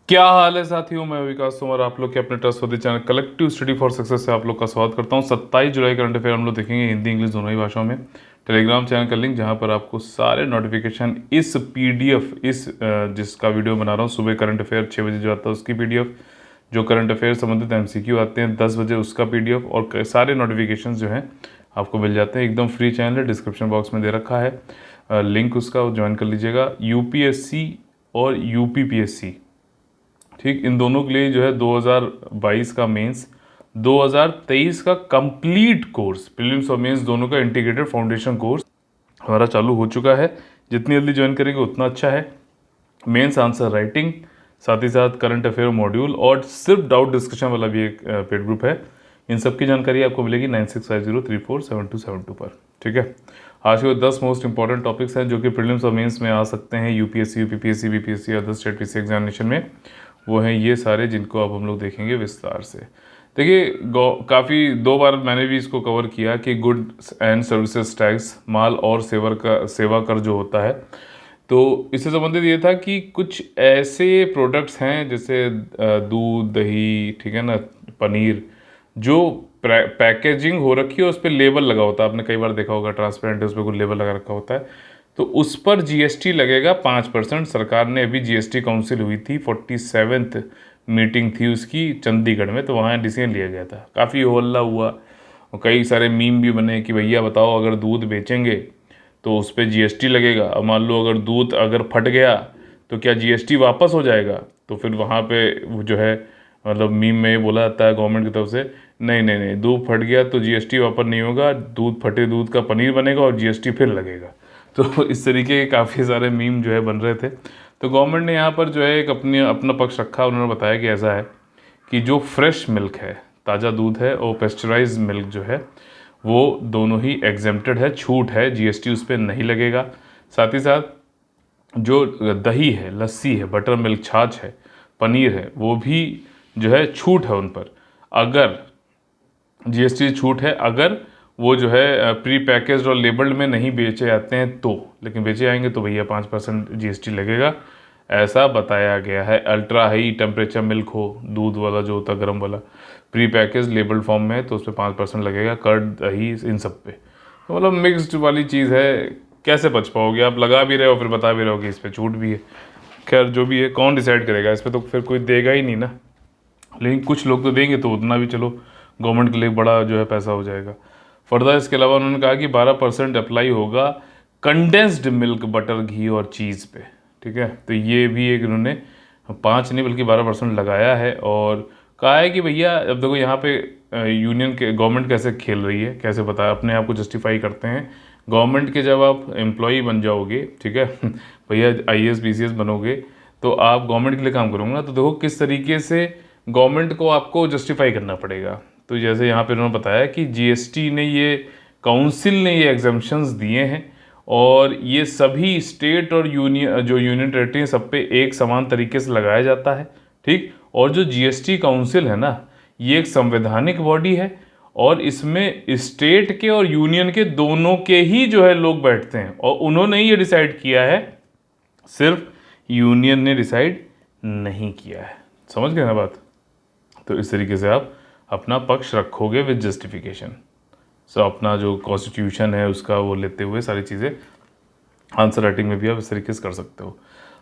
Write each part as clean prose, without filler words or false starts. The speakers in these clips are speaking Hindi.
क्या हाल है साथियों, मैं विकास तोमर आप लोग के अपने trustworthy channel collective study for success से आप लोग का स्वागत करता हूं। 27 जुलाई करंट अफेयर हम लोग देखेंगे हिंदी इंग्लिश दोनों ही भाषाओं में। टेलीग्राम चैनल का लिंक जहां पर आपको सारे नोटिफिकेशन इस पीडीएफ जिसका वीडियो बना रहा हूं सुबह करंट अफेयर 6 बजे जो आता है उसकी पीडीएफ, जो करंट अफेयर संबंधित एमसीक्यू आते हैं 10 बजे उसका पीडीएफ और सारे नोटिफिकेशन जो हैं आपको मिल जाते हैं। एकदम फ्री चैनल है, डिस्क्रिप्शन बॉक्स में दे रखा है लिंक, उसका ज्वाइन कर लीजिएगा। यूपीएससी और यूपीपीएससी, ठीक, इन दोनों के लिए जो है 2022 का मेंस, 2023 का कंप्लीट कोर्स, प्रीलिम्स और मेंस दोनों का इंटीग्रेटेड फाउंडेशन कोर्स हमारा चालू हो चुका है। जितनी जल्दी ज्वाइन करेंगे उतना अच्छा है। मेंस आंसर राइटिंग, साथ ही साथ करंट अफेयर मॉड्यूल और सिर्फ डाउट डिस्कशन वाला भी एक पेड ग्रुप है। इन सब की जानकारी आपको मिलेगी 9650347272 पर। ठीक है, आज के 10 मोस्ट इंपॉर्टेंट टॉपिक्स हैं जो कि प्रीलिम्स और मेंस में आ सकते हैं, UPSC, UPPSC, BPSC, other state PC examination में। वो हैं ये सारे जिनको अब हम लोग देखेंगे विस्तार से। देखिए, काफ़ी 2 बार मैंने भी इसको कवर किया कि गुड्स एंड सर्विसेज टैक्स, माल और सेवा कर जो होता है, तो इससे संबंधित ये था कि कुछ ऐसे प्रोडक्ट्स हैं जैसे दूध, दही, ठीक है ना, पनीर, जो पैकेजिंग हो रखी है, उस पर लेबल लगा होता है। आपने कई बार देखा होगा, ट्रांसपेरेंट है, उस पर कुछ लेबल लगा रखा होता है, तो उस पर जीएसटी लगेगा 5%। सरकार ने अभी जीएसटी काउंसिल हुई थी, 47th मीटिंग थी उसकी चंडीगढ़ में, तो वहाँ डिसीजन लिया गया था। काफ़ी हल्ला हुआ और कई सारे मीम भी बने कि भैया बताओ, अगर दूध बेचेंगे तो उस पर जीएसटी लगेगा, अब मान लो अगर दूध अगर फट गया तो क्या जीएसटी वापस हो जाएगा? तो फिर वहाँ पे वो जो है, मतलब मीम में ये बोला जाता है गवर्नमेंट की तरफ से, नहीं नहीं नहीं, दूध फट गया तो जीएसटी वापस नहीं होगा, दूध फटे दूध का पनीर बनेगा और जीएसटी फिर लगेगा। तो इस तरीके के काफ़ी सारे मीम जो है बन रहे थे। तो गवर्नमेंट ने यहाँ पर जो है एक अपना पक्ष रखा। उन्होंने बताया कि ऐसा है कि जो फ्रेश मिल्क है, ताज़ा दूध है, और पेस्चराइज मिल्क जो है, वो दोनों ही एग्जेम्प्टेड है, छूट है, जीएसटी उस पर नहीं लगेगा। साथ ही साथ जो दही है, लस्सी है, बटर मिल्क, छाछ है, पनीर है, वो भी जो है छूट है उन पर, अगर जीएसटी छूट है, अगर वो जो है प्री पैकेज और लेबल्ड में नहीं बेचे जाते हैं तो। लेकिन बेचे जाएंगे तो भैया 5% जीएसटी लगेगा, ऐसा बताया गया है। अल्ट्रा हाई टेम्परेचर मिल्क हो, दूध वाला जो होता है गर्म वाला, प्री पैकेज लेबल्ड फॉर्म में है तो उस पर 5% लगेगा। कर्ड, दही, इन सब पे तो मतलब मिक्स्ड वाली चीज़ है। कैसे बच पाओगे आप? लगा भी रहे हो फिर बता भी रहे हो कि इस पर छूट भी है। खैर जो भी है, कौन डिसाइड करेगा इस पर? तो फिर कोई देगा ही नहीं ना। लेकिन कुछ लोग तो देंगे, तो उतना भी चलो गवर्नमेंट के लिए बड़ा जो है पैसा हो जाएगा। फर्दर इसके अलावा उन्होंने कहा कि 12% अप्लाई होगा कंडेंस्ड मिल्क, बटर, घी और चीज़ पे। ठीक है, तो ये भी एक इन्होंने 5 नहीं बल्कि 12% लगाया है। और कहा है कि भैया अब देखो यहाँ पे यूनियन के गवर्नमेंट कैसे खेल रही है, कैसे बताया, अपने आप को जस्टिफाई करते हैं। गवर्नमेंट के जब आप एम्प्लॉई बन जाओगे, ठीक है भैया आईएएस बीसीएस बनोगे, तो आप गवर्नमेंट के लिए काम करोगे ना, तो देखो किस तरीके से गवर्नमेंट को आपको जस्टिफाई करना पड़ेगा। तो जैसे यहाँ पे उन्होंने बताया कि जीएसटी ने ये, काउंसिल ने ये एग्जाम्पशंस दिए हैं और ये सभी स्टेट और यूनियन टेरेटरी हैं, सब पे एक समान तरीके से लगाया जाता है। ठीक, और जो जीएसटी काउंसिल है ना, ये एक संवैधानिक बॉडी है और इसमें स्टेट के और यूनियन के दोनों के ही जो है लोग बैठते हैं, और उन्होंने ही ये डिसाइड किया है, सिर्फ यूनियन ने डिसाइड नहीं किया है। समझ गए ना बात? तो इस तरीके से आप अपना पक्ष रखोगे विद जस्टिफिकेशन। सो अपना जो कॉन्स्टिट्यूशन है उसका वो लेते हुए सारी चीज़ें आंसर राइटिंग में भी आप इस तरीके से कर सकते हो।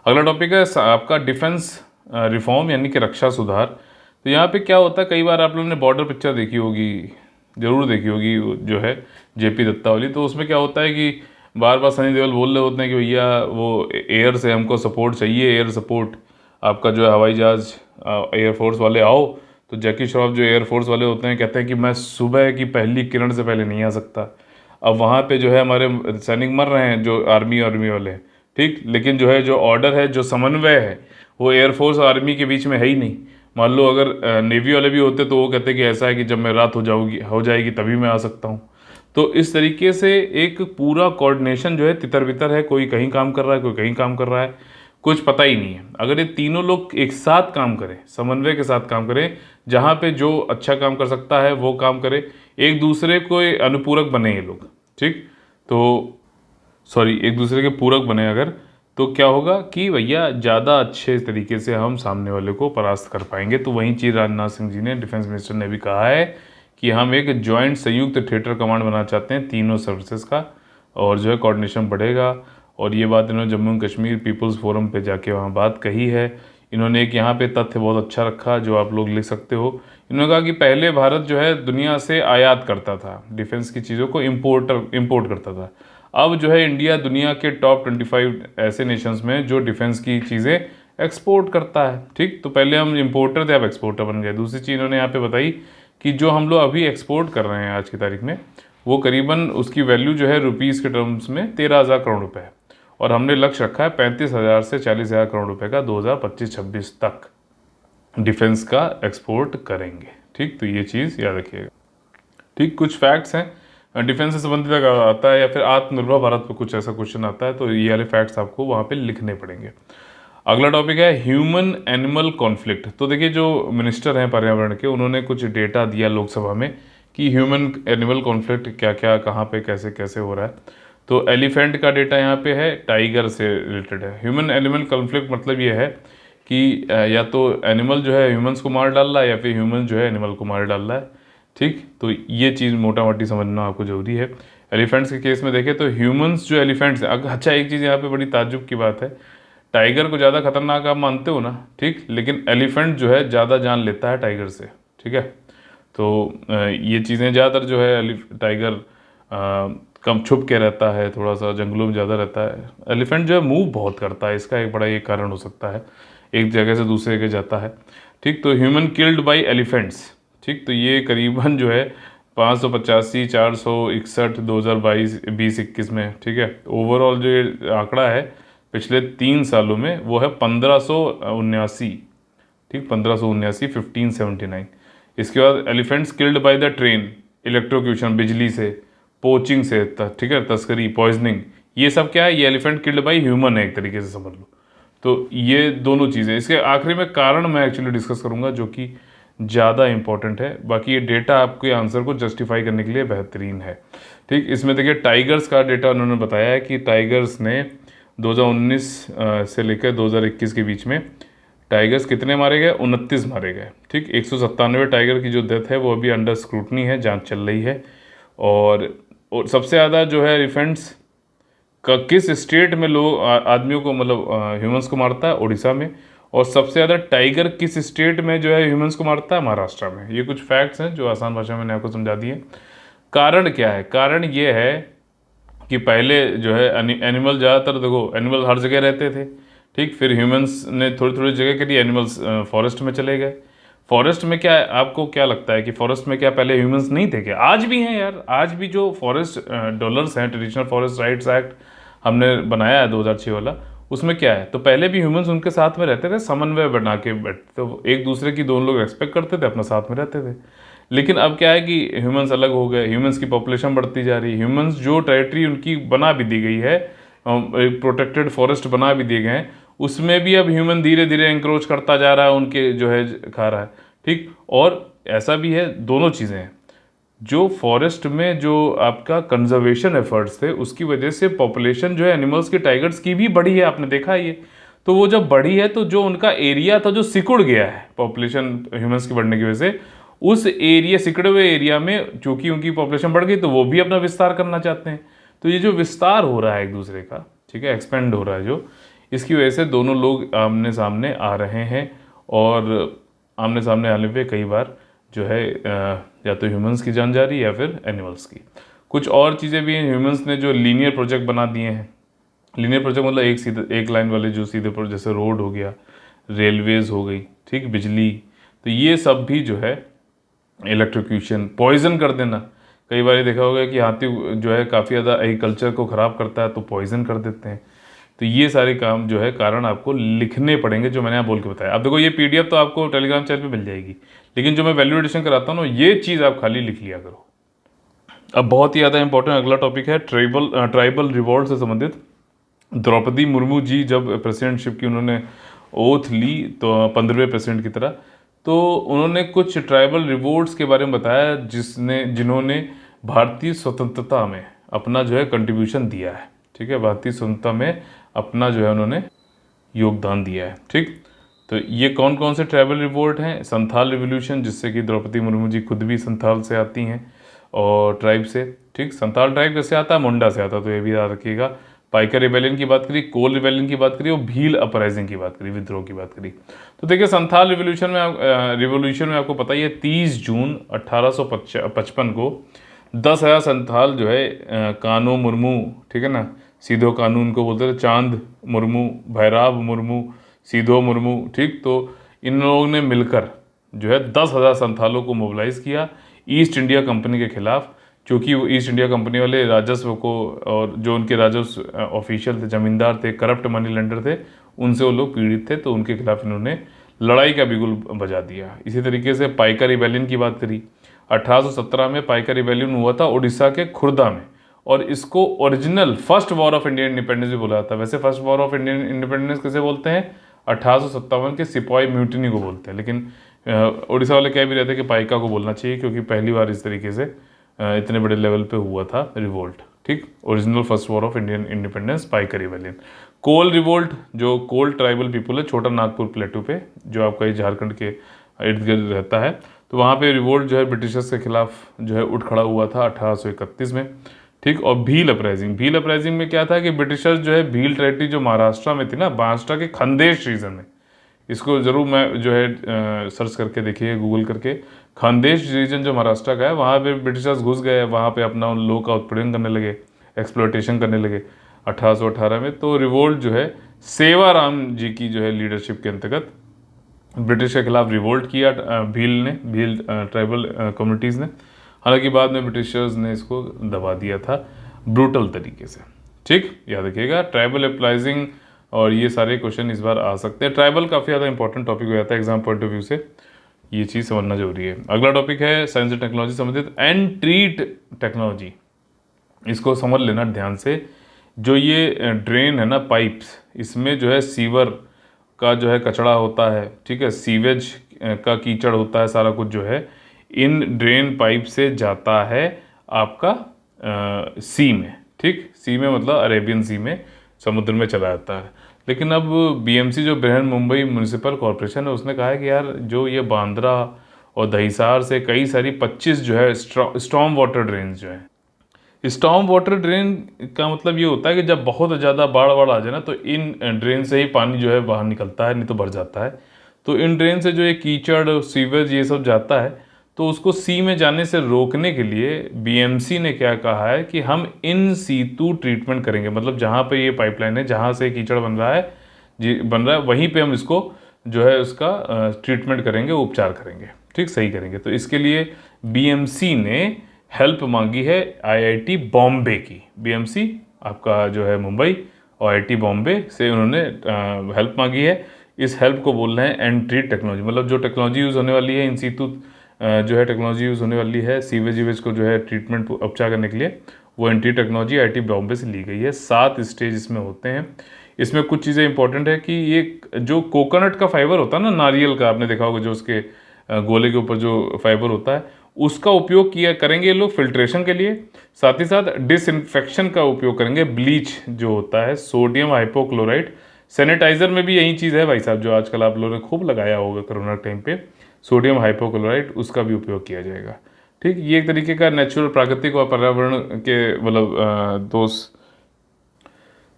अगला टॉपिक है आपका डिफेंस रिफॉर्म, यानी कि रक्षा सुधार। तो यहाँ पे क्या होता है, कई बार आप लोगों ने बॉर्डर पिक्चर देखी होगी, ज़रूर देखी होगी, जो है जेपी दत्ता वाली। तो उसमें क्या होता है कि बार बार सनी देओल बोल रहे होते हैं कि भैया वो एयर से हमको सपोर्ट चाहिए, एयर सपोर्ट, आपका जो है हवाई जहाज़, एयरफोर्स वाले आओ। तो जैकी श्रॉफ जो एयरफोर्स वाले होते हैं कहते हैं कि मैं सुबह की पहली किरण से पहले नहीं आ सकता। अब वहाँ पे जो है हमारे सैनिक मर रहे हैं, जो आर्मी वाले हैं, ठीक, लेकिन जो है जो ऑर्डर है, जो समन्वय है, वो एयरफोर्स और आर्मी के बीच में है ही नहीं। मान लो अगर नेवी वाले भी होते तो वो कहते कि ऐसा है कि जब मैं रात हो जाएगी तभी मैं आ सकता हूँ। तो इस तरीके से एक पूरा कोऑर्डिनेशन जो है तितर बितर है, कोई कहीं काम कर रहा है, कोई कहीं काम कर रहा है, कुछ पता ही नहीं है। अगर ये तीनों लोग एक साथ काम करें, समन्वय के साथ काम करें, जहाँ पे जो अच्छा काम कर सकता है वो काम करे, एक दूसरे को अनुपूरक बने ये लोग, ठीक, तो सॉरी, एक दूसरे के पूरक बने अगर, तो क्या होगा कि भैया ज़्यादा अच्छे तरीके से हम सामने वाले को परास्त कर पाएंगे। तो वहीं चीज़ राजनाथ सिंह जी ने, डिफेंस मिनिस्टर ने भी कहा है कि हम एक जॉइंट संयुक्त थिएटर कमांड बनाना चाहते हैं तीनों सर्विसेज का, और जो है कोऑर्डिनेशन बढ़ेगा। और ये बात इन्होंने Jammu and Kashmir people's forum पे जाके वहाँ बात कही है। इन्होंने एक यहाँ पे तथ्य बहुत अच्छा रखा जो आप लोग लिख सकते हो। इन्होंने कहा कि पहले भारत जो है दुनिया से आयात करता था, डिफेंस की चीज़ों को इम्पोर्ट करता था। अब जो है इंडिया दुनिया के टॉप 25 ऐसे नेशंस में जो डिफेंस की चीज़ें एक्सपोर्ट करता है। ठीक, तो पहले हम इम्पोर्टर थे, अब एक्सपोर्टर बन गए। दूसरी चीज़ इन्होंने यहाँ पे बताई कि जो हम लोग अभी एक्सपोर्ट कर रहे हैं आज की तारीख में, वो करीबन उसकी वैल्यू जो है रुपीज़ के टर्म्स में 13,000 करोड़ रुपए है। और हमने लक्ष्य रखा है 35,000 से 40,000 करोड़ रुपए का 2025-26 तक डिफेंस का एक्सपोर्ट करेंगे। ठीक, तो ये चीज़ याद रखिएगा। ठीक, कुछ फैक्ट्स हैं डिफेंस से संबंधित अगर आता है या फिर आत्मनिर्भर भारत पर कुछ ऐसा क्वेश्चन आता है तो ये वाले फैक्ट्स आपको वहाँ पे लिखने पड़ेंगे। अगला टॉपिक है ह्यूमन एनिमल कॉन्फ्लिक्ट। तो देखिए जो मिनिस्टर हैं पर्यावरण के, उन्होंने कुछ डेटा दिया लोकसभा में कि ह्यूमन एनिमल कॉन्फ्लिक्ट क्या क्या कहाँ पे कैसे कैसे हो रहा है। तो एलिफेंट का डेटा यहाँ पे है, टाइगर से रिलेटेड है। ह्यूमन एनिमल कॉन्फ्लिक्ट मतलब ये है कि या तो एनिमल जो है ह्यूमंस को मार डाल रहा है या फिर ह्यूमन जो है एनिमल को मार डाल रहा है। ठीक, तो ये चीज़ मोटा मोटी समझना आपको ज़रूरी है। एलिफेंट्स के केस में देखें तो ह्यूमंस जो एलिफेंट्स हैं, अच्छा एक चीज़ यहाँ पे बड़ी ताज्जुब की बात है, टाइगर को ज़्यादा खतरनाक आप मानते हो ना, ठीक, लेकिन एलिफेंट जो है ज़्यादा जान लेता है टाइगर से। ठीक है, तो ये चीज़ें ज़्यादातर जो है टाइगर कम छुप के रहता है, थोड़ा सा जंगलों में ज़्यादा रहता है। एलिफेंट जो है मूव बहुत करता है, इसका एक बड़ा ये कारण हो सकता है, एक जगह से दूसरे जगह जाता है। ठीक, तो ह्यूमन किल्ड बाय एलिफेंट्स, ठीक, तो ये करीबन जो है 585, 461 2022-21 में। ठीक है, ओवरऑल जो ये आंकड़ा है पिछले 3 सालों में वो है 1579। ठीक, 1579, 1579। इसके बाद elephants killed by the train, electrocution बिजली से, पोचिंग से, ठीक है, तस्करी, पॉइजनिंग, ये सब क्या है, ये एलिफेंट किल्ड बाय ह्यूमन है एक तरीके से समझ लो। तो ये दोनों चीज़ें, इसके आखिरी में कारण मैं एक्चुअली डिस्कस करूंगा जो कि ज़्यादा इंपॉर्टेंट है। बाकी ये डेटा आपके आंसर को जस्टिफाई करने के लिए बेहतरीन है। ठीक, इसमें देखिए टाइगर्स का डेटा उन्होंने बताया है कि टाइगर्स ने 2019 से लेकर 2021 के बीच में टाइगर्स कितने मारे गए, 29 मारे गए। ठीक, 197 टाइगर की जो डेथ है वो अभी अंडर स्क्रूटनी है, जांच चल रही है। और सबसे ज़्यादा जो है एलिफेंट्स का किस स्टेट में लोग आदमियों को मतलब ह्यूमंस को मारता है, उड़ीसा में। और सबसे ज़्यादा टाइगर किस स्टेट में जो है ह्यूमंस को मारता है, महाराष्ट्र में। ये कुछ फैक्ट्स हैं जो आसान भाषा में मैंने आपको समझा दिए। कारण क्या है, कारण ये है कि पहले जो है एनिमल ज़्यादातर, देखो एनिमल हर जगह रहते थे। ठीक, फिर ह्यूमंस ने थोड़ी थोड़ी जगह के लिए एनिमल्स फॉरेस्ट में चले गए। फॉरेस्ट में क्या है, आपको क्या लगता है कि फॉरेस्ट में क्या पहले ह्यूमंस नहीं थे क्या? आज भी हैं यार, आज भी जो फॉरेस्ट डॉलर्स हैं, ट्रेडिशनल फॉरेस्ट राइट्स एक्ट हमने बनाया है 2006 वाला, उसमें क्या है, तो पहले भी ह्यूमंस उनके साथ में रहते थे, समन्वय बना के बैठते, तो एक दूसरे की दोनों लोग रेस्पेक्ट करते थे, अपना साथ में रहते थे। लेकिन अब क्या है कि ह्यूमंस अलग हो गए, ह्यूमंस की पॉपुलेशन बढ़ती जा रही है, ह्यूमंस जो टेरिटरी उनकी बना भी दी गई है, प्रोटेक्टेड फॉरेस्ट बना भी दिए गए हैं, उसमें भी अब ह्यूमन धीरे धीरे एंक्रोच करता जा रहा है, उनके जो है खा रहा है। ठीक, और ऐसा भी है, दोनों चीज़ें हैं, जो फॉरेस्ट में जो आपका कंजर्वेशन एफर्ट्स थे उसकी वजह से पॉपुलेशन जो है एनिमल्स के, टाइगर्स की भी बढ़ी है, आपने देखा है ये। तो वो जब बढ़ी है तो जो उनका एरिया था जो सिकुड़ गया है पॉपुलेशन ह्यूमंस की बढ़ने की वजह से, उस एरिया, सिकुड़े हुए एरिया में चूंकि उनकी पॉपुलेशन बढ़ गई तो वो भी अपना विस्तार करना चाहते हैं। तो ये जो विस्तार हो रहा है एक दूसरे का, ठीक है, एक्सपेंड हो रहा है जो, इसकी वजह से दोनों लोग आमने सामने आ रहे हैं। और आमने सामने आने पे कई बार जो है या तो ह्यूमंस की जान जा रही है या फिर एनिमल्स की। कुछ और चीज़ें भी हैं, ह्यूमंस ने जो लीनियर प्रोजेक्ट बना दिए हैं। लीनियर प्रोजेक्ट मतलब एक सीधे एक लाइन वाले जो सीधे प्रोजेक्ट, जैसे रोड हो गया, रेलवेज हो गई, ठीक, बिजली, तो ये सब भी जो है इलेक्ट्रोक्यूशन, पॉइजन कर देना। कई बार ये देखा होगा कि हाथी जो है काफ़ी ज़्यादा एग्रीकल्चर को ख़राब करता है तो पॉइजन कर देते हैं। तो ये सारे काम जो है कारण आपको लिखने पड़ेंगे जो मैंने आप बोल के बताया। अब देखो ये पीडीएफ तो आपको टेलीग्राम चैनल पे मिल जाएगी, लेकिन जो मैं वैल्यू एडिशन कराता हूँ ना, ये चीज़ आप खाली लिख लिया करो। अब बहुत ही ज़्यादा इंपॉर्टेंट अगला टॉपिक है ट्राइबल रिवॉर्ड से संबंधित। द्रौपदी मुर्मू जी जब प्रेसिडेंटशिप की उन्होंने ओथ ली तो 15वें प्रेसिडेंट की तरह, तो उन्होंने कुछ ट्राइबल रिवॉर्ड्स के बारे में बताया जिन्होंने भारतीय स्वतंत्रता में अपना जो है कंट्रीब्यूशन दिया है। ठीक है, भारतीय स्वतंत्रता में अपना जो है उन्होंने योगदान दिया है। ठीक, तो ये कौन कौन से ट्राइबल रिवोल्ट हैं? संथाल रिवोल्यूशन, जिससे कि द्रौपदी मुर्मू जी खुद भी संथाल से आती हैं और ट्राइब से। ठीक, संथाल ट्राइब कैसे आता है? मुंडा से आता है, तो ये भी याद रखिएगा। पाइका रिबेलियन की बात करी, कोल रिबेलियन की बात करी और भील अपराइजिंग की बात करी, विद्रोह की बात करी। तो देखिए संथाल रिवोल्यूशन में आपको पता ही है 30 जून 1855 को 10,000 संथाल जो है कानो मुर्मू, ठीक है ना, सीधो कानू उनको बोलते थे, चांद मुर्मू, भैराब मुर्मू, सीधो मुर्मू। ठीक, तो इन लोगों ने मिलकर जो है 10,000 संथालों को मोबिलाइज किया ईस्ट इंडिया कंपनी के खिलाफ, क्योंकि वो ईस्ट इंडिया कंपनी वाले राजस्व को, और जो उनके राजस्व ऑफिशियल थे, जमींदार थे, करप्ट मनी लेंडर थे, उनसे वो लोग पीड़ित थे, तो उनके खिलाफ इन्होंने लड़ाई का बिगुल बजा दिया। इसी तरीके से पाइका रिबेलियन की बात करी, 1817 में पाइका रिबेलियन हुआ था उड़ीसा के खुर्दा में, और इसको original first war of Indian independence भी बोला जाता है। वैसे first war of Indian independence किसे बोलते हैं? 1857 के सिपाही म्यूटिनी को बोलते हैं, लेकिन उड़ीसा वाले कह भी रहते हैं कि पाइका को बोलना चाहिए, क्योंकि पहली बार इस तरीके से इतने बड़े लेवल पे हुआ था रिवोल्ट। ठीक, original first war of Indian independence Paika rebellion. Kol revolt, जो कोल ट्राइबल पीपल है छोटा नागपुर प्लेटू पे, जो आपका झारखंड के इर्द गिर्द रहता है, तो वहाँ पे रिवोल्ट जो है ब्रिटिशर्स के खिलाफ जो है उठ खड़ा हुआ था 1831 में। ठीक, और भील अपराइजिंग में क्या था कि ब्रिटिशर्स जो है भील टेरिटरी जो महाराष्ट्र में थी ना, महाराष्ट्र के खानदेश रीजन में, इसको जरूर मैं जो है सर्च करके देखिए गूगल करके, खानदेश रीजन जो महाराष्ट्र का है, वहाँ पे ब्रिटिशर्स घुस गए, वहाँ पे अपना उन लोगों का उत्पीड़न करने लगे, एक्सप्लॉयटेशन करने लगे 1818 में। तो रिवोल्ट जो है सेवाराम जी की जो है लीडरशिप के अंतर्गत ब्रिटिश के खिलाफ रिवोल्ट किया भील ट्राइबल कम्युनिटीज़ ने। हालांकि बाद में ब्रिटिशर्स ने इसको दबा दिया था ब्रूटल तरीके से। ठीक, याद रखिएगा ट्राइबल अपराइजिंग और ये सारे क्वेश्चन इस बार आ सकते हैं। ट्राइबल काफ़ी ज़्यादा इंपॉर्टेंट टॉपिक हो जाता है एग्जाम पॉइंट ऑफ व्यू से, ये चीज़ समझना जरूरी है। अगला टॉपिक है साइंस एंड टेक्नोलॉजी संबंधित एंड ट्रीट टेक्नोलॉजी। इसको समझ लेना ध्यान से। जो ये ड्रेन है ना, पाइप्स, इसमें जो है सीवर का जो है कचरा होता है, ठीक है, सीवेज का कीचड़ होता है, सारा कुछ जो है इन ड्रेन पाइप से जाता है आपका सी में। ठीक, सी में मतलब अरेबियन सी में, समुद्र में चला जाता है। लेकिन अब बीएमसी जो बृहन मुंबई म्यूनिसिपल कॉरपोरेशन है, उसने कहा है कि यार जो ये बांद्रा और दहिसार से कई सारी 25 जो है स्टॉर्म वाटर ड्रेन जो है, स्टॉर्म वाटर ड्रेन का मतलब ये होता है कि जब बहुत ज़्यादा बाढ़ आ जाए ना, तो इन ड्रेन से ही पानी जो है बाहर निकलता है, नहीं तो भर जाता है। तो इन ड्रेन से जो ये कीचड़ सीवेज ये सब जाता है, तो उसको सी में जाने से रोकने के लिए बीएमसी ने क्या कहा है कि हम इन सीतू ट्रीटमेंट करेंगे। मतलब जहाँ पे ये पाइपलाइन है, जहाँ से कीचड़ बन रहा है वहीं पे हम इसको जो है उसका ट्रीटमेंट करेंगे, उपचार करेंगे, ठीक, सही करेंगे। तो इसके लिए बीएमसी ने हेल्प मांगी है आईआईटी बॉम्बे की। बीएमसी आपका जो है मुंबई और आईआईटी बॉम्बे से उन्होंने हेल्प मांगी है। इस हेल्प को बोल रहे हैं एंट्री टेक्नोलॉजी, मतलब जो टेक्नोलॉजी यूज़ होने वाली है इन सीतू जो है टेक्नोलॉजी यूज़ होने वाली है सीवेज को जो है ट्रीटमेंट उपचार करने के लिए, वो एंट्री टेक्नोलॉजी आईआईटी बॉम्बे से ली गई है। 7 स्टेज इसमें होते हैं। इसमें कुछ चीज़ें इंपॉर्टेंट है कि ये जो कोकोनट का फाइबर होता है ना, नारियल का, आपने देखा होगा जो उसके गोले के ऊपर जो फाइबर होता है, उसका उपयोग किया करेंगे ये लोग फिल्ट्रेशन के लिए। साथ ही साथ डिसइंफेक्शन का उपयोग करेंगे। ब्लीच जो होता है, सोडियम हाइपोक्लोराइड, सैनिटाइजर में भी यही चीज़ है भाई साहब, जो आजकल आप लोगों ने खूब लगाया होगा कोरोना टाइम पे, सोडियम हाइपोक्लोराइड, उसका भी उपयोग किया जाएगा। ठीक, ये एक तरीके का नेचुरल, प्राकृतिक और पर्यावरण के मतलब दोस्त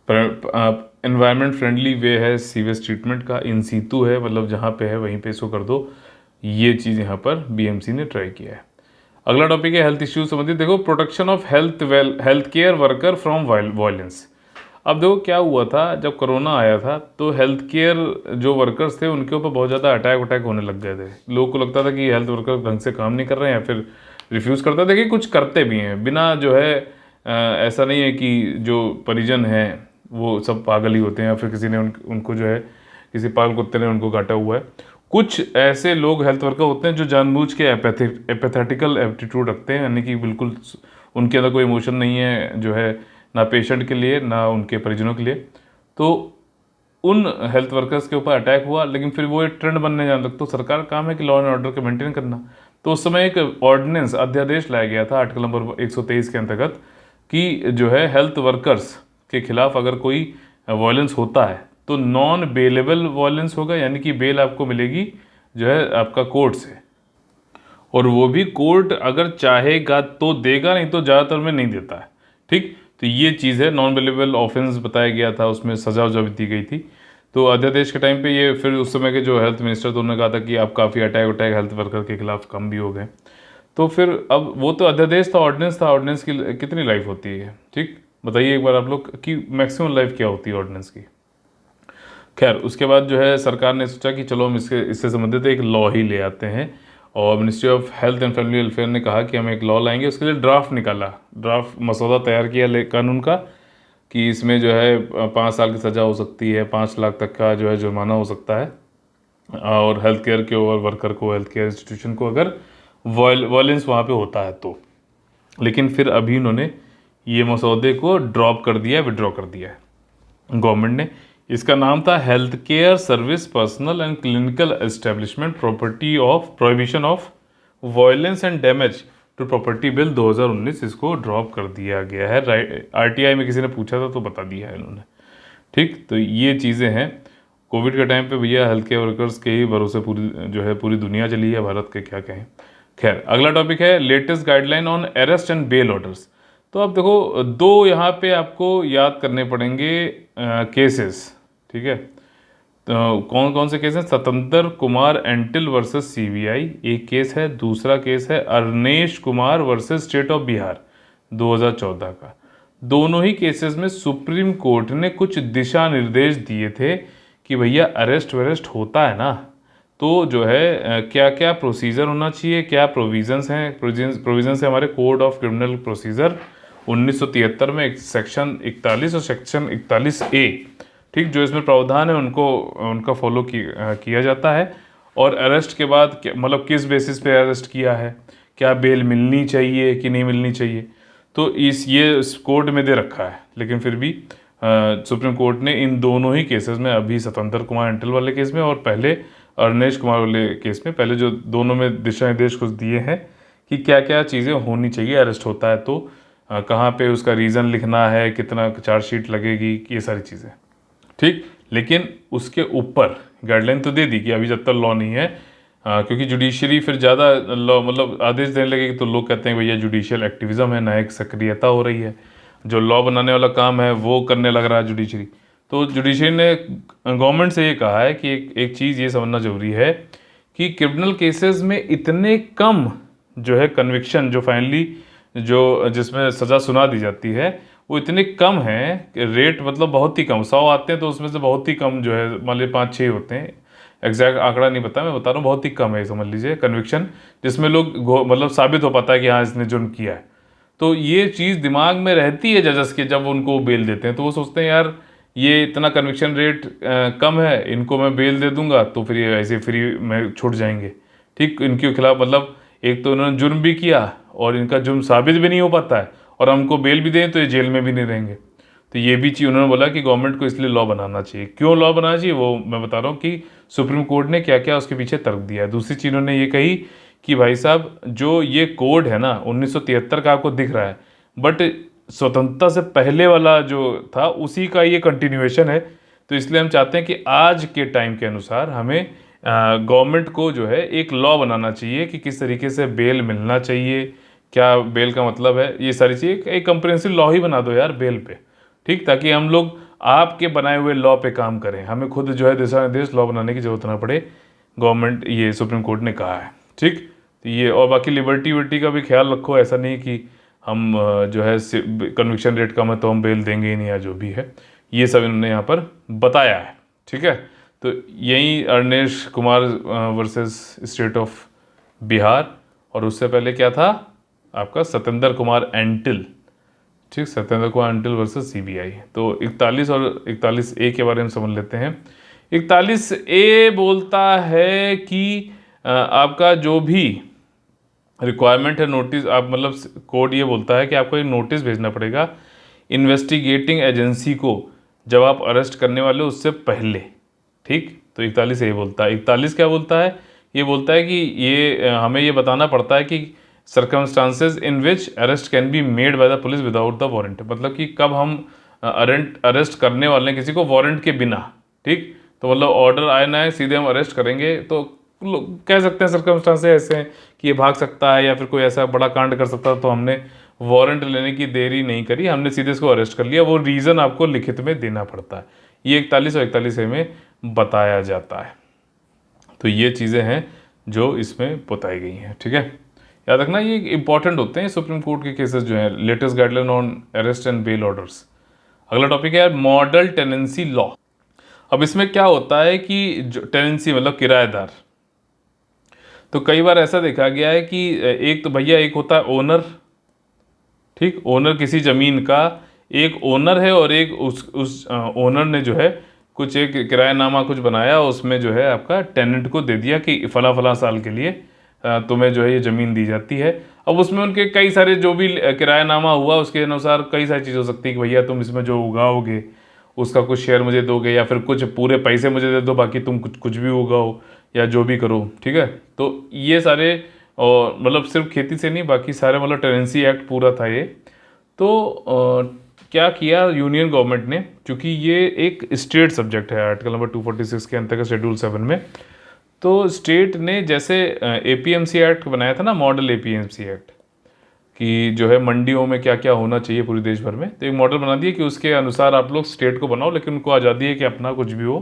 एनवायरनमेंट फ्रेंडली वे है सीवेज ट्रीटमेंट का। इन सीतू है, मतलब जहाँ पे है वहीं पे इसको कर दो। ये चीज़ यहाँ पर बीएमसी ने ट्राई किया है। अगला टॉपिक है हेल्थ इश्यूज संबंधित। देखो, protection of health care worker from violence. अब देखो क्या हुआ था, जब कोरोना आया था तो हेल्थ केयर जो वर्कर्स थे उनके ऊपर बहुत ज़्यादा अटैक होने लग गए थे। लोगों को लगता था कि हेल्थ वर्कर ढंग से काम नहीं कर रहे हैं, या फिर रिफ्यूज़ करते थे कि कुछ करते भी हैं बिना जो है ऐसा नहीं है कि जो परिजन हैं वो सब पागल ही होते हैं, या फिर किसी ने उनको जो है किसी पागल कुत्ते ने उनको काटा हुआ है। कुछ ऐसे लोग हेल्थ वर्कर होते हैं जो जानबूझ के एपैथेटिकल एप्टीट्यूड रखते हैं, यानी कि बिल्कुल उनके अंदर कोई इमोशन नहीं है जो है, ना पेशेंट के लिए ना उनके परिजनों के लिए। तो उन हेल्थ वर्कर्स के ऊपर अटैक हुआ, लेकिन फिर वो एक ट्रेंड बनने जाने लगा। तो सरकार का काम है कि लॉ एंड ऑर्डर को मेंटेन करना। तो उस समय एक ऑर्डिनेंस, अध्यादेश लाया गया था आर्टिकल नंबर 123 के अंतर्गत, कि जो है हेल्थ वर्कर्स के खिलाफ अगर कोई वायलेंस होता है तो नॉन बेलेबल वायलेंस होगा, यानी कि बेल आपको मिलेगी जो है आपका कोर्ट से, और वो भी कोर्ट अगर चाहेगा तो देगा, नहीं तो ज़्यादातर में नहीं देता है। ठीक, तो ये चीज़ है, नॉन बेलेबल ऑफेंस बताया गया था, उसमें सजा वजा भी दी गई थी। तो अध्यादेश के टाइम पे ये फिर उस समय के जो हेल्थ मिनिस्टर थे उन्होंने कहा था कि अब काफ़ी अटैक वटैक हेल्थ वर्कर के खिलाफ कम भी हो गए। तो फिर अब वो तो अध्यादेश था, ऑर्डिनेंस था, ऑर्डिनेंस की कितनी लाइफ होती है? ठीक, बताइए एक बार आप लोग कि मैक्सिमम लाइफ क्या होती है ऑर्डिनेंस की। खैर उसके बाद जो है सरकार ने सोचा कि चलो हम इससे संबंधित एक लॉ ही ले आते हैं, और ministry of health and family welfare ने कहा कि हम एक लॉ लाएंगे। उसके लिए ड्राफ्ट निकाला, ड्राफ्ट मसौदा तैयार किया कानून का, कि इसमें जो है 5 साल की सज़ा हो सकती है, 5 लाख तक का जो है जुर्माना हो सकता है, और हेल्थ केयर के ओवर वर्कर को, हेल्थ केयर इंस्टीट्यूशन को अगर वायलेंस वहाँ पे होता है तो। लेकिन फिर अभी इन्होंने ये मसौदे को ड्रॉप कर दिया, विड्रॉ कर दिया है गवर्नमेंट ने। इसका नाम था health care service personnel and clinical establishment property of prohibition of violence and damage to property bill 2019। इसको ड्रॉप कर दिया गया है। आरटीआई में किसी ने पूछा था तो बता दिया है इन्होंने। ठीक, तो ये चीज़ें हैं। कोविड के टाइम पे भैया हेल्थ केयर वर्कर्स के ही भरोसे पूरी जो है पूरी दुनिया चली है, भारत के क्या कहें। खैर अगला टॉपिक है latest guideline on arrest and bail orders. तो अब देखो, दो यहाँ पे आपको याद करने पड़ेंगे केसेस। ठीक है, तो कौन कौन से केस हैं? स्वतंत्र कुमार एंटिल वर्सेस सीबीआई एक केस है, दूसरा केस है Arnesh Kumar versus state of Bihar 2014 का। दोनों ही केसेस में सुप्रीम कोर्ट ने कुछ दिशा निर्देश दिए थे कि भैया अरेस्ट वेरेस्ट होता है ना, तो जो है क्या क्या प्रोसीजर होना चाहिए, क्या प्रोविजंस हैं। प्रोविजंस है हमारे कोड ऑफ क्रिमिनल प्रोसीजर 1973 में सेक्शन 41 और सेक्शन 41A। ठीक, जो इसमें प्रावधान है उनका फॉलो किया जाता है। और अरेस्ट के बाद मतलब किस बेसिस पे अरेस्ट किया है, क्या बेल मिलनी चाहिए कि नहीं मिलनी चाहिए, तो ये कोर्ट में दे रखा है। लेकिन फिर भी सुप्रीम कोर्ट ने इन दोनों ही केसेस में, अभी स्वतंत्र कुमार एंटिल वाले केस में और पहले अरनेश कुमार वाले केस में, पहले जो दोनों में दिशा निर्देश कुछ दिए हैं कि क्या क्या चीज़ें होनी चाहिए अरेस्ट होता है तो, कहाँ पे उसका रीज़न लिखना है, कितना चार्जशीट लगेगी, ये सारी चीज़ें। ठीक, लेकिन उसके ऊपर गाइडलाइन तो दे दी कि अभी जब तक लॉ नहीं है, क्योंकि जुडिशरी फिर ज़्यादा लॉ मतलब आदेश देने लगेगी तो लोग कहते हैं भैया जुडिशियल एक्टिविज्म है, न्यायिक सक्रियता हो रही है, जो लॉ बनाने वाला काम है वो करने लग रहा है जुडिशरी। तो जुडिशरी ने गवर्नमेंट से ये कहा है कि एक चीज़ ये समझना जरूरी है कि क्रिमिनल केसेस में इतने कम जो है कन्विक्शन, जो फाइनली जो जिसमें सज़ा सुना दी जाती है वो इतने कम हैं कि रेट मतलब बहुत ही कम, 100 आते हैं तो उसमें से बहुत ही कम जो है मान लीजिए 5-6 होते हैं। एग्जैक्ट आंकड़ा नहीं पता, मैं बता रहा हूँ बहुत ही कम है समझ लीजिए कन्विक्शन, जिसमें लोग मतलब साबित हो पाता है कि हाँ इसने जुर्म किया है। तो ये चीज़ दिमाग में रहती है जजस के, जब उनको बेल देते हैं तो वो सोचते हैं यार ये इतना कन्विक्शन रेट कम है, इनको मैं बेल दे दूंगा तो फिर ये ऐसे फ्री में छूट जाएंगे। ठीक, इनके खिलाफ मतलब एक तो इन्होंने जुर्म भी किया और इनका जुर्म साबित भी नहीं हो पाता है, और हमको बेल भी दें तो ये जेल में भी नहीं रहेंगे। तो ये भी चीज़ उन्होंने बोला कि गवर्नमेंट को इसलिए लॉ बनाना चाहिए। क्यों लॉ बनाना चाहिए वो मैं बता रहा हूँ कि सुप्रीम कोर्ट ने क्या क्या उसके पीछे तर्क दिया है। दूसरी चीज़ उन्होंने ये कही कि भाई साहब जो ये कोड है ना 1973 का आपको दिख रहा है, बट स्वतंत्रता से पहले वाला जो था उसी का ये कंटिन्यूएशन है। तो इसलिए हम चाहते हैं कि आज के टाइम के अनुसार हमें गवर्नमेंट को जो है एक लॉ बनाना चाहिए कि किस तरीके से बेल मिलना चाहिए, क्या बेल का मतलब है, ये सारी चीज़ एक कंप्रिहेंसिव लॉ ही बना दो यार बेल पे। ठीक, ताकि हम लोग आपके बनाए हुए लॉ पे काम करें, हमें खुद जो है दिशा निर्देश लॉ बनाने की जरूरत ना पड़े। गवर्नमेंट ये सुप्रीम कोर्ट ने कहा है। ठीक, तो ये और बाकी लिबर्टी वर्टी का भी ख्याल रखो, ऐसा नहीं कि हम जो है कन्विक्शन रेट कम है तो हम बेल देंगे ही नहीं, या जो भी है ये सब इन्होंने यहाँ पर बताया है। ठीक है, तो यही Arnesh Kumar versus state of Bihar, और उससे पहले क्या था आपका सत्येंद्र कुमार एंटिल। ठीक, Satyendra Kumar until versus CBI. तो 41 और 41A के बारे में समझ लेते हैं। 41A बोलता है कि आपका जो भी रिक्वायरमेंट है नोटिस, आप मतलब कोड ये बोलता है कि आपको एक नोटिस भेजना पड़ेगा इन्वेस्टिगेटिंग एजेंसी को जब आप अरेस्ट करने वाले हो उससे पहले। ठीक, तो 41A बोलता है। 41 क्या बोलता है? ये बोलता है कि ये हमें ये बताना पड़ता है कि circumstances in which arrest can be made by the police without the warrant, मतलब कि कब हम अरेस्ट करने वाले हैं किसी को वारंट के बिना, ठीक। तो मतलब ऑर्डर आए ना आए सीधे हम अरेस्ट करेंगे, तो कह सकते हैं सर्कमस्टांसेस ऐसे हैं कि ये भाग सकता है या फिर कोई ऐसा बड़ा कांड कर सकता है, तो हमने वारंट लेने की देरी नहीं करी, हमने सीधे इसको अरेस्ट कर लिया। वो रीज़न आपको लिखित में देना पड़ता है, ये 41 और 41 ए में बताया जाता है। तो ये चीज़ें हैं जो इसमें बताई गई हैं, ठीक है। याद रखना ये इंपॉर्टेंट होते हैं सुप्रीम कोर्ट के केसेस जो हैं, latest guideline on arrest and bail orders. अगला टॉपिक है मॉडल टेनेंसी लॉ। अब इसमें क्या होता है कि जो टेनेंसी मतलब किराएदार, तो कई बार ऐसा देखा गया है कि एक तो भैया एक होता है ओनर, ठीक। ओनर किसी ज़मीन का एक ओनर है और एक उस ओनर ने जो है कुछ एक किरायानामा कुछ बनाया, उसमें जो है आपका टेनेंट को दे दिया कि फला फला साल के लिए तुम्हें जो है ये ज़मीन दी जाती है। अब उसमें उनके कई सारे जो भी किरायानामा हुआ उसके अनुसार कई सारी चीज़ हो सकती है कि भैया तुम इसमें जो उगाओगे उसका कुछ शेयर मुझे दोगे, या फिर कुछ पूरे पैसे मुझे दे दो, बाकी तुम कुछ भी उगाओ या जो भी करो, ठीक है। तो ये सारे, और मतलब सिर्फ खेती से नहीं बाकी सारे, मतलब टेनेंसी एक्ट पूरा था ये। तो क्या किया यूनियन गवर्नमेंट ने, क्योंकि ये एक स्टेट सब्जेक्ट है आर्टिकल नंबर 246 के अंतर्गत शेड्यूल 7 में, तो स्टेट ने जैसे एपीएमसी एक्ट बनाया था ना, मॉडल एपीएमसी एक्ट, कि जो है मंडियों में क्या क्या होना चाहिए पूरे देश भर में, तो एक मॉडल बना दिया कि उसके अनुसार आप लोग स्टेट को बनाओ, लेकिन उनको आज़ादी है कि अपना कुछ भी वो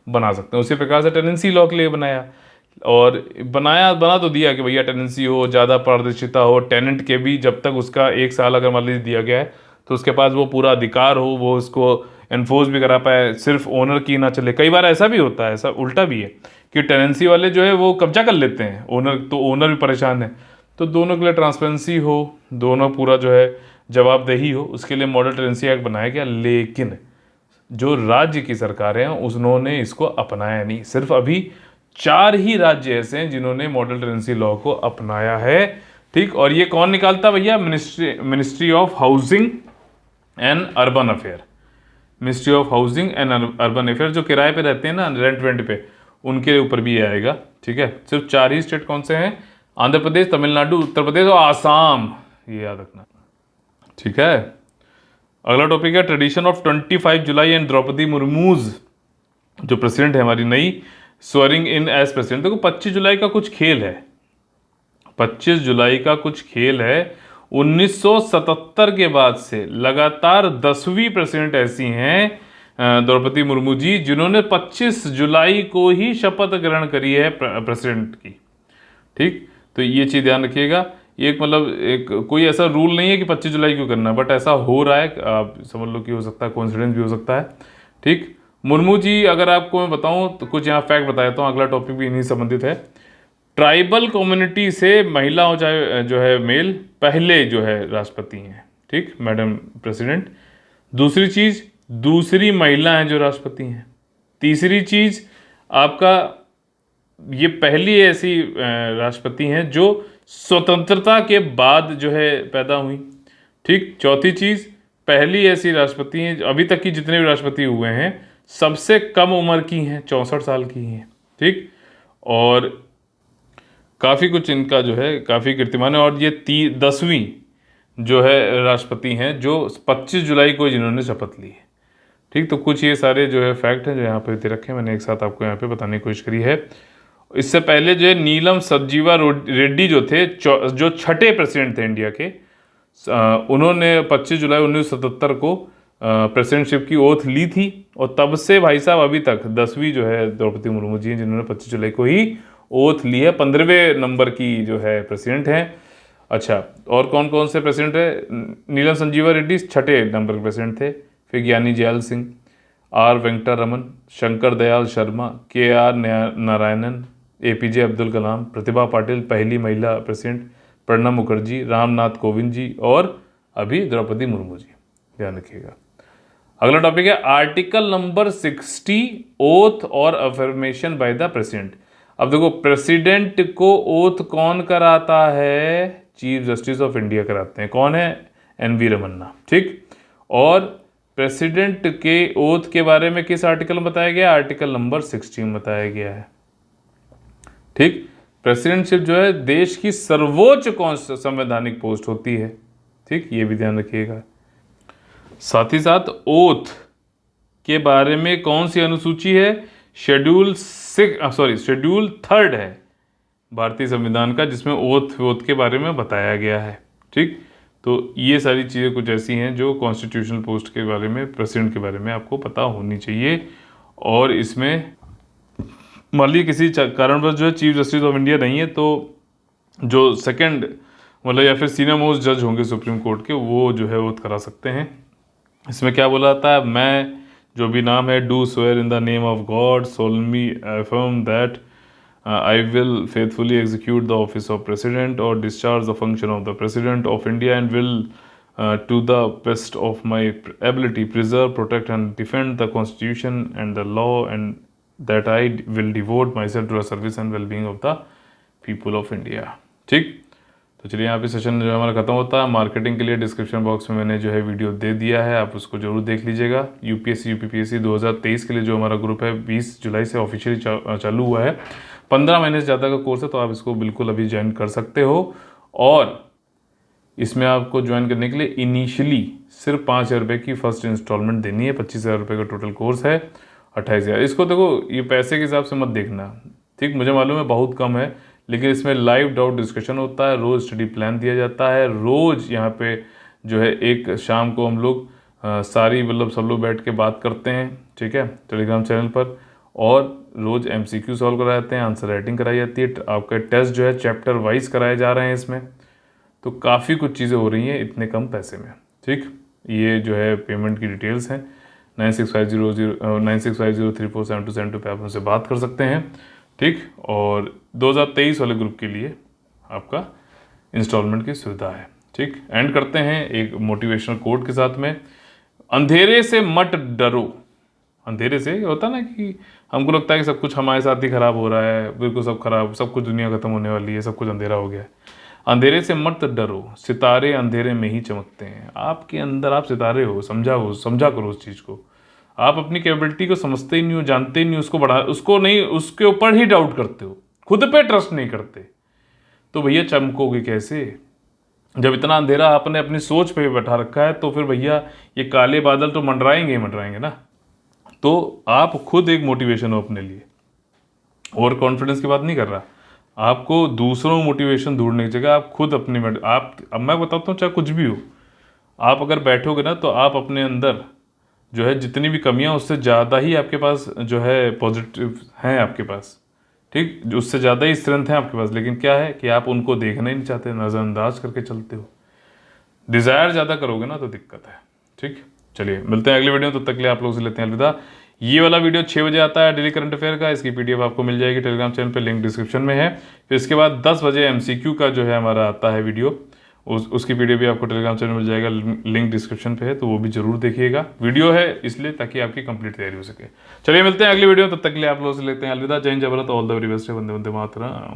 बना सकते हैं। उसी प्रकार से टेनेंसी लॉ के लिए बनाया, और बना तो दिया कि भैया टेनेंसी हो, ज़्यादा पारदर्शिता हो, टेनेंट के भी जब तक उसका 1 साल अगर मान लीजिए दिया गया है तो उसके पास वो पूरा अधिकार हो, वो उसको एनफोर्स भी करा पाए, सिर्फ ओनर की ना चले। कई बार ऐसा भी होता है, ऐसा उल्टा भी है कि टेनेंसी वाले जो है वो कब्जा कर लेते हैं, ओनर तो ओनर भी परेशान है। तो दोनों के लिए ट्रांसपेरेंसी हो, दोनों पूरा जो है जवाबदेही हो, उसके लिए मॉडल टेनेंसी एक्ट बनाया गया। लेकिन जो राज्य की सरकारें हैं उन्होंने इसको अपनाया नहीं। सिर्फ अभी 4 ही राज्य ऐसे हैं जिन्होंने मॉडल टेनेंसी लॉ को अपनाया है, ठीक। और ये कौन निकालता भैया? Ministry of housing and urban affair. Ministry of housing and urban affair, जो किराए पे रहते हैं ना, रेंट वेंट पे, उनके ऊपर भी ये आएगा, ठीक है। सिर्फ 4 ही स्टेट कौन से हैं? आंध्र प्रदेश, तमिलनाडु, उत्तर प्रदेश और आसाम, ये याद रखना, ठीक है। अगला टॉपिक है ट्रेडिशन ऑफ 25 जुलाई एंड द्रौपदी मुर्मूज, जो प्रेसिडेंट है हमारी नई, स्वेरिंग इन एज प्रेसिडेंट। देखो 25 जुलाई का कुछ खेल है, 25 जुलाई का कुछ खेल है। 1977 के बाद से लगातार 10वीं प्रेसिडेंट ऐसी हैं द्रौपदी मुर्मू जी, जिन्होंने 25 जुलाई को ही शपथ ग्रहण करी है प्रेसिडेंट की, ठीक। तो ये चीज़ ध्यान रखिएगा। ये एक मतलब एक कोई ऐसा रूल नहीं है कि 25 जुलाई क्यों करना है, बट ऐसा हो रहा है, आप समझ लो कि हो सकता है कोइंसिडेंस भी हो सकता है, ठीक। मुर्मू जी अगर आपको मैं बताऊं तो कुछ यहाँ फैक्ट बता देता हूँ, अगला टॉपिक भी इन्हीं से संबंधित है। ट्राइबल कम्युनिटी से महिला हो चाहे जो है मेल, पहले जो है राष्ट्रपति हैं, ठीक, मैडम प्रेसिडेंट। दूसरी चीज़, दूसरी महिला हैं जो राष्ट्रपति हैं। तीसरी चीज़ आपका, ये पहली ऐसी राष्ट्रपति हैं जो स्वतंत्रता के बाद जो है पैदा हुई, ठीक। चौथी चीज़, पहली ऐसी राष्ट्रपति हैं, अभी तक की जितने भी राष्ट्रपति हुए हैं सबसे कम उम्र की हैं, 64 साल की हैं, ठीक। और काफ़ी कुछ इनका जो है काफ़ी कीर्तिमान है। और ये 10वीं जो है राष्ट्रपति हैं जो 25 जुलाई को जिन्होंने शपथ ली है, ठीक। तो कुछ ये सारे जो है फैक्ट हैं जो यहाँ पे दे रखे हैं, मैंने एक साथ आपको यहाँ पे बताने की कोशिश करी है। इससे पहले जो है नीलम संजीवा रेड्डी जो थे, जो छठे प्रेसिडेंट थे इंडिया के, उन्होंने 25 जुलाई 1977 को प्रेसिडेंटशिप की ओथ ली थी। और तब से भाई साहब अभी तक 10वीं जो है द्रौपदी मुर्मू जी हैं जिन्होंने 25 जुलाई को ही ओथ ली है, 15वें नंबर की जो है प्रेसिडेंट हैं। अच्छा, और कौन कौन से प्रेसिडेंट है? नीलम संजीवा रेड्डी 6ठे नंबर के प्रेसिडेंट थे, फिर ज्ञानी जयाल सिंह, आर वेंकटा रमन, शंकर दयाल शर्मा, के आर नारायणन, एपीजे अब्दुल कलाम, प्रतिभा पाटिल पहली महिला प्रेसिडेंट, प्रणब मुखर्जी, रामनाथ कोविंद जी और अभी द्रौपदी मुर्मू जी, ध्यान रखिएगा। अगला टॉपिक है आर्टिकल नंबर 60, ओथ और अफर्मेशन बाय द प्रेसिडेंट। अब देखो प्रेसिडेंट को ओथ कौन कराता है? चीफ जस्टिस ऑफ इंडिया कराते हैं। कौन है? एनवी रमन्ना, ठीक। और प्रेसिडेंट के ओथ के बारे में किस आर्टिकल में बताया गया? आर्टिकल नंबर 60 में बताया गया है, ठीक। प्रेसिडेंटशिप जो है देश की सर्वोच्च संवैधानिक पोस्ट होती है, ठीक, ये भी ध्यान रखिएगा। साथ ही साथ ओथ के बारे में कौन सी अनुसूची है? शेड्यूल 3 है भारतीय संविधान का, जिसमें ओथ के बारे में बताया गया है। ठीक, तो ये सारी चीज़ें कुछ ऐसी हैं जो कॉन्स्टिट्यूशनल पोस्ट के बारे में, प्रेसिडेंट के बारे में आपको पता होनी चाहिए। और इसमें मान लीजिए किसी कारणवश जो है चीफ जस्टिस ऑफ इंडिया नहीं है, तो जो सेकंड मतलब या फिर सीनियर मोस्ट जज होंगे सुप्रीम कोर्ट के, वो जो है ओथ करा सकते हैं। इसमें क्या बोला जाता है? मैं जो भी नाम है, do swear in the name of God solemnly affirm that I will faithfully execute the office of President or discharge the function of the President of India and will, to the best of my ability, preserve, protect and defend the Constitution and the law, and that I will devote myself to the service and well-being of the people of India। ठीक, तो चलिए यहाँ पे सेशन जो हमारा खत्म होता है। मार्केटिंग के लिए डिस्क्रिप्शन बॉक्स में मैंने जो है वीडियो दे दिया है, आप उसको जरूर देख लीजिएगा। यूपीएससी यूपीपीएससी 2023 के लिए जो हमारा ग्रुप है 20 जुलाई से ऑफिशियली चालू हुआ है। 15 महीने से ज़्यादा का कोर्स है, तो आप इसको बिल्कुल अभी ज्वाइन कर सकते हो। और इसमें आपको ज्वाइन करने के लिए इनिशियली सिर्फ 5,000 रुपये की फर्स्ट इंस्टॉलमेंट देनी है। 25,000 रुपये का टोटल कोर्स है, 28,000। इसको देखो, ये पैसे के हिसाब से मत देखना। ठीक, मुझे मालूम है बहुत कम है, लेकिन इसमें लाइव डाउट डिस्कशन होता है, रोज़ स्टडी प्लान दिया जाता है, रोज़ यहाँ पे जो है एक शाम को हम लोग सारी मतलब सब लोग बैठ के बात करते हैं। ठीक है, टेलीग्राम चैनल पर। और रोज़ MCQ सॉल्व कराए जाते हैं, आंसर राइटिंग कराई जाती है, आपका टेस्ट जो है चैप्टर वाइज कराए जा रहे हैं इसमें। तो काफ़ी कुछ चीज़ें हो रही हैं इतने कम पैसे में। ठीक, ये जो है पेमेंट की डिटेल्स हैं। 9650347272 पे आप उनसे बात कर सकते हैं। ठीक, और 2023 वाले ग्रुप के लिए आपका इंस्टॉलमेंट की सुविधा है। ठीक, एंड करते हैं एक मोटिवेशनल कोट के साथ में। अंधेरे से मत डरो। अंधेरे से होता ना कि हमको लगता है कि सब कुछ हमारे साथ ही खराब हो रहा है, बिल्कुल सब खराब, सब कुछ दुनिया खत्म होने वाली है, सब कुछ अंधेरा हो गया है। अंधेरे से मत डरो, सितारे अंधेरे में ही चमकते हैं। आपके अंदर आप सितारे हो, समझा करो उस चीज़ को। आप अपनी कैपेबिलिटी को समझते ही नहीं हो, जानते ही नहीं, उसके ऊपर ही डाउट करते हो, खुद पे ट्रस्ट नहीं करते, तो भैया चमकोगे कैसे? जब इतना अंधेरा आपने अपनी सोच पे बैठा रखा है, तो फिर भैया ये काले बादल तो मंडराएंगे ही मंडराएंगे ना। तो आप खुद एक मोटिवेशन हो अपने लिए। ओवर कॉन्फिडेंस की बात नहीं कर रहा, आपको दूसरों में मोटिवेशन ढूंढने की जगह आप खुद अपनी अब मैं बताता हूँ, चाहे कुछ भी हो, आप अगर बैठोगे ना, तो आप अपने अंदर जो है जितनी भी कमियां, उससे ज़्यादा ही आपके पास जो है पॉजिटिव हैं आपके पास। ठीक, जो उससे ज़्यादा ही स्ट्रेंथ है आपके पास, लेकिन क्या है कि आप उनको देखना ही नहीं चाहते, नज़रअंदाज करके चलते हो। डिज़ायर ज़्यादा करोगे ना तो दिक्कत है। ठीक, चलिए मिलते हैं अगली वीडियो में, तब तक के लिए आप लोगों से लेते हैं अलविदा। ये वाला वीडियो 6 बजे आता है डेली करंट अफेयर का, इसकी PDF आपको मिल जाएगी टेलीग्राम चैनल पे, लिंक डिस्क्रिप्शन में है। फिर इसके बाद 10 बजे MCQ का जो है हमारा आता है वीडियो, उसकी वीडियो भी आपको टेलीग्राम चैनल मिल जाएगा, लिंक डिस्क्रिप्शन पे है, तो वो भी जरूर देखिएगा। वीडियो है इसलिए ताकि आपकी कंप्लीट तैयारी हो सके। चलिए मिलते हैं अगली वीडियो, तब तक के लिए आप लोगों से लेते हैं अलविदा। जय हिंद, जय Bharat, all the very best, Vande Vande Mataram.